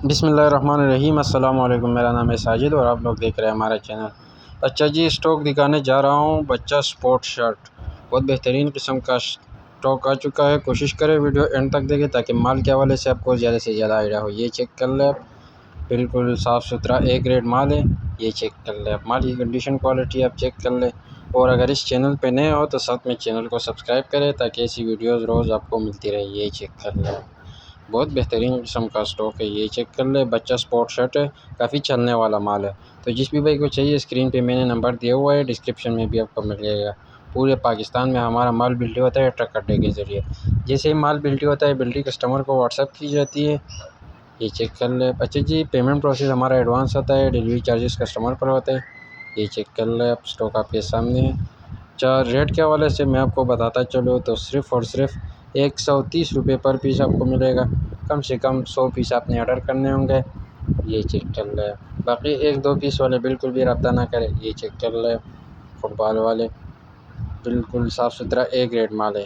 بسم اللہ الرحمن الرحیم۔ السلام علیکم، میرا نام ہے ساجد اور آپ لوگ دیکھ رہے ہیں ہمارا چینل۔ اچھا جی، اسٹاک دکھانے جا رہا ہوں بچہ سپورٹ شرٹ، بہت بہترین قسم کا اسٹاک آ چکا ہے۔ کوشش کریں ویڈیو اینڈ تک دیکھیں تاکہ مال کے حوالے سے آپ کو زیادہ سے زیادہ آئیڈیا ہو۔ یہ چیک کر لیں آپ، بالکل صاف ستھرا اے گریڈ مال ہے۔ یہ چیک کر لیں آپ، مال کی کنڈیشن کوالٹی آپ چیک کر لیں۔ اور اگر اس چینل پہ نئے ہو تو ساتھ میں چینل کو سبسکرائب کریں تاکہ ایسی ویڈیوز روز آپ کو ملتی رہے۔ یہ چیک کر لیں، بہت بہترین قسم کا اسٹاک ہے۔ یہ چیک کر لے، بچہ سپورٹ شرٹ ہے، کافی چلنے والا مال ہے۔ تو جس بھی بھائی کو چاہیے اسکرین پہ میں نے نمبر دیا ہوا ہے، ڈسکرپشن میں بھی آپ کو مل جائے گا۔ پورے پاکستان میں ہمارا مال بلٹی ہوتا ہے ٹرک اڈے کے ذریعے۔ جیسے ہی مال بلٹی ہوتا ہے، بلٹی کسٹمر کو واٹس ایپ کی جاتی ہے۔ یہ چیک کر لے۔ اچھا جی، پیمنٹ پروسیس ہمارا ایڈوانس ہوتا ہے، ڈیلیوری چارجز کسٹمر پر ہوتا ہے۔ یہ چیک کر لے آپ، اسٹاک آپ کے سامنے ہے۔ ریٹ کے حوالے سے میں آپ کو بتاتا چلوں تو صرف اور صرف 130 روپے پر پیس آپ کو ملے گا۔ کم سے کم 100 پیس آپ نے آرڈر کرنے ہوں گے۔ یہ چیک کر لیں، باقی 1-2 پیس والے بالکل بھی رابطہ نہ کریں۔ یہ چیک کر لیں، فٹ بال والے بالکل صاف ستھرا اے گریڈ مال ہے۔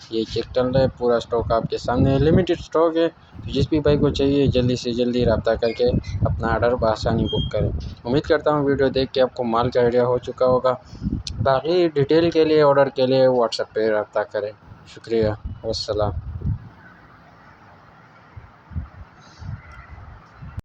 یہ چیک کر لیں، پورا اسٹاک آپ کے سامنے ہے، لمیٹڈ اسٹاک ہے۔ جس بھی بھائی کو چاہیے جلدی سے جلدی رابطہ کر کے اپنا آرڈر بآسانی بک کریں۔ امید کرتا ہوں ویڈیو دیکھ کے آپ کو مال کا آئیڈیا ہو چکا ہوگا۔ باقی ڈیٹیل کے لیے، آرڈر کے لیے واٹس ایپ پہ رابطہ کریں۔ شکریہ، والسلام۔